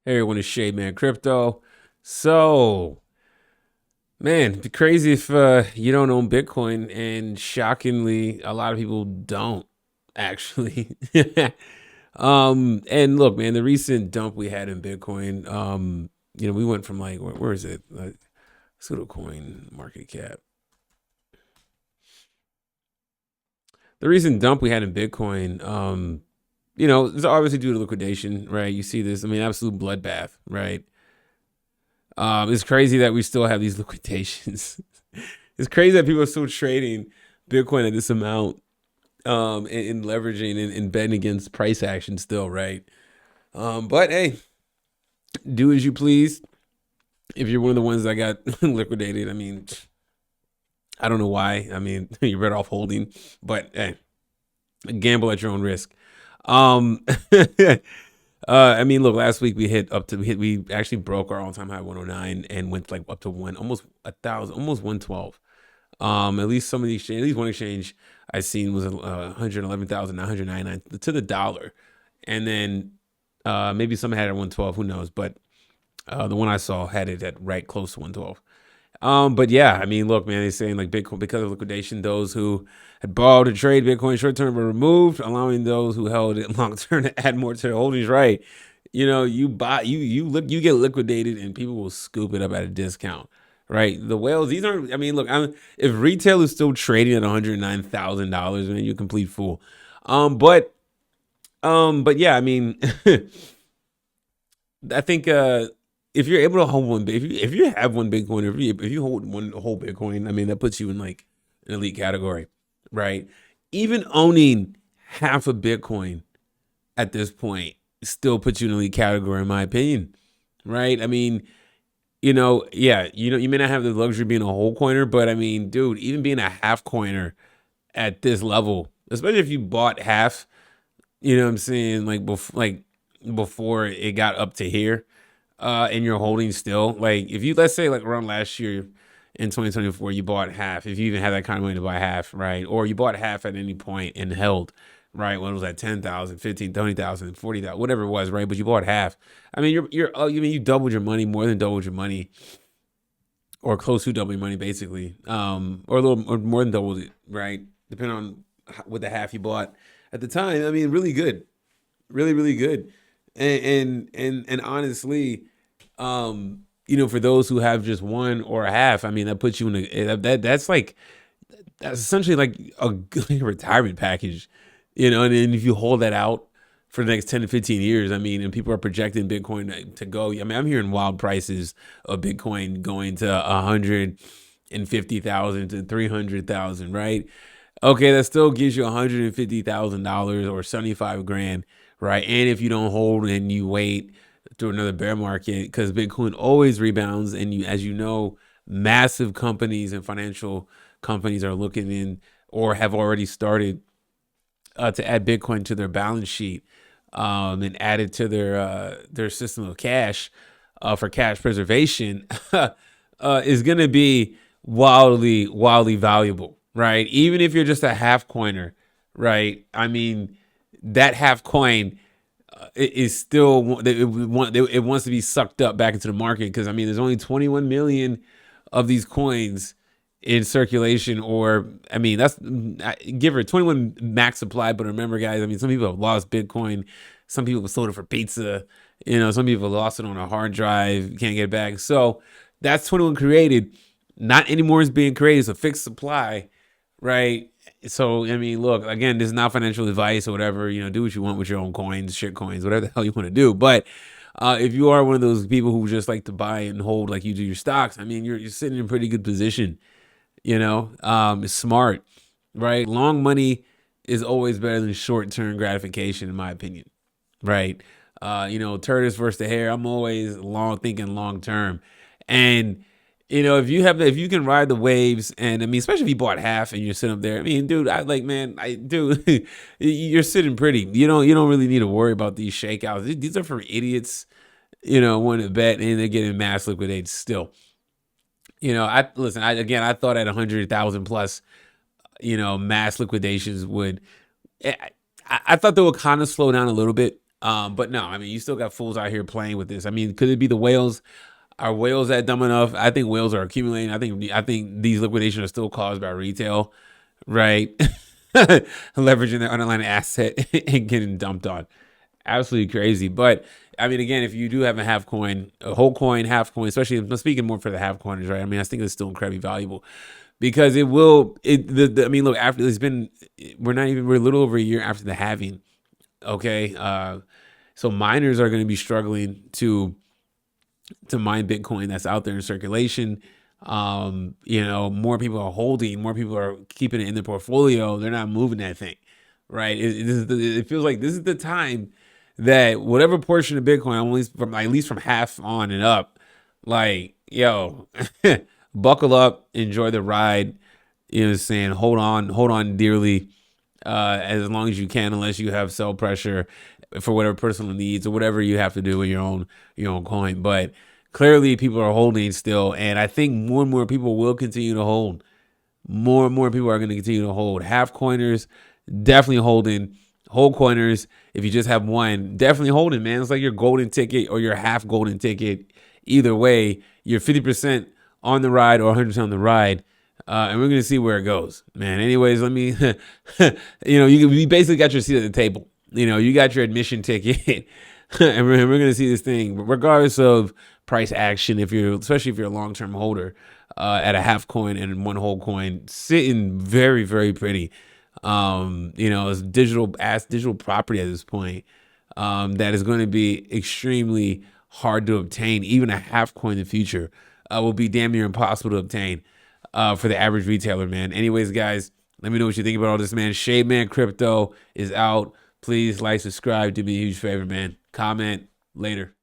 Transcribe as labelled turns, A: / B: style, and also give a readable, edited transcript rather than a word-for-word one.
A: Hey everyone, it's Shade Man Crypto. So, man, it'd be crazy if you don't own Bitcoin, and shockingly, a lot of people don't actually. And look, man, the recent dump we had in Bitcoin, we went from like where is it? Pseudo coin market cap. The recent dump we had in Bitcoin, it's obviously due to liquidation, right? You see this, I mean, absolute bloodbath, right? It's crazy that we still have these liquidations. It's crazy that people are still trading Bitcoin at this amount, and leveraging and betting against price action still, right? But hey, do as you please. If you're one of the ones that got liquidated, I mean, I don't know why. I mean, you're better off holding, but hey, gamble at your own risk. Um, I mean, look, last week we actually broke our all-time high 109 and went like up to almost 1,000, almost 112. At least some of the exchange, at least one exchange I seen was 111,999 to the dollar, and then maybe some had it at 112. Who knows? But the one I saw had it at right close to 112. But yeah, I mean, look, man, they're saying like Bitcoin, because of liquidation, those who had borrowed to trade Bitcoin short term were removed, allowing those who held it long term to add more to their holdings. Right? You get liquidated, and people will scoop it up at a discount. Right? The whales, these aren't. I mean, look, if retail is still trading at $109,000, man, you're a complete fool. But yeah, I mean, I think if you're able to hold one, if you have one Bitcoin, if you hold one whole Bitcoin, I mean that puts you in like an elite category, right? Even owning half a Bitcoin at this point still puts you in an elite category, in my opinion, right? I mean, yeah, you may not have the luxury of being a whole coiner, but I mean, dude, even being a half coiner at this level, especially if you bought half, you know what I'm saying, before it got up to here, and you're holding still. Like if you, let's say like around last year in 2024, you bought half, if you even have that kind of money to buy half, right? Or you bought half at any point and held, right? When it was at 10,000, 15, 20,000, 40,000, whatever it was, right? But you bought half. I mean, you doubled your money, more than doubled your money, or close to doubling money, basically, or a little, or more than doubled it, right? Depending on what the half you bought at the time. I mean, really good, really, really good. And honestly, for those who have just one or a half, I mean, that puts you in that's essentially like a good retirement package, and then if you hold that out for the next 10 to 15 years, I mean, and people are projecting Bitcoin to go, I mean, I'm hearing wild prices of Bitcoin going to 150,000 to 300,000, right? Okay, that still gives you $150,000 or 75 grand, right? And if you don't hold and you wait through another bear market, because Bitcoin always rebounds, and as you know, massive companies and financial companies are looking in or have already started to add Bitcoin to their balance sheet, and add it to their system of cash, for cash preservation, is going to be wildly, wildly valuable, right? Even if you're just a half coiner, right? I mean, that half coin is still, it wants to be sucked up back into the market, because I mean, there's only 21 million of these coins in circulation, or I mean, that's, give her 21 max supply. But remember, guys, I mean, some people have lost Bitcoin, some people have sold it for pizza, some people have lost it on a hard drive, can't get it back. So that's 21 created, not anymore is being created. It's a fixed supply, right? So I mean, look, again, this is not financial advice or whatever. Do what you want with your own coins, shit coins, whatever the hell you want to do. But if you are one of those people who just like to buy and hold like you do your stocks, I mean, you're sitting in a pretty good position. It's smart, right? Long money is always better than short-term gratification, in my opinion, right? Tortoise versus the hare. I'm always thinking long term, and if you can ride the waves, and I mean, especially if you bought half and you're sitting up there. I mean, dude, I do. You're sitting pretty. You don't really need to worry about these shakeouts. These are for idiots, want to bet, and they're getting mass liquidated still. I thought at 100,000 plus, mass liquidations would. I thought they would kind of slow down a little bit, But no, I mean, you still got fools out here playing with this. I mean, could it be the whales? Are whales that dumb enough? I think whales are accumulating. I think these liquidations are still caused by retail, right? Leveraging their underlying asset and getting dumped on. Absolutely crazy. But I mean, again, if you do have a half coin, a whole coin, half coin, especially I'm speaking more for the half coiners, right? I mean, I think it's still incredibly valuable because it will. I mean, look, after it's been, we're a little over a year after the halving. Okay, so miners are going to be struggling to mine Bitcoin that's out there in circulation. More people are holding, more people are keeping it in their portfolio. They're not moving that thing, right? It feels like this is the time that whatever portion of Bitcoin, at least from half on and up, like, yo, buckle up, enjoy the ride. You know what I'm saying? Hold on dearly, as long as you can, unless you have sell pressure for whatever personal needs or whatever you have to do with your own coin. But clearly, people are holding still, and I think more and more people will continue to hold. More and more people are going to continue to hold. Half coiners definitely holding. Whole coiners, if you just have one, definitely holding, man. It's like your golden ticket or your half golden ticket. Either way, you're 50% on the ride or 100% on the ride. And we're going to see where it goes, man. Anyways, let me, you basically got your seat at the table. You got your admission ticket. And we're going to see this thing, regardless of price action, especially if you're a long-term holder, at a half coin and one whole coin, sitting very, very pretty. It's digital property at this point, that is going to be extremely hard to obtain. Even a half coin in the future will be damn near impossible to obtain for the average retailer, man. Anyways, guys, let me know what you think about all this, man. Shade Man Crypto is out. Please like, subscribe, do me a huge favor, man. Comment later.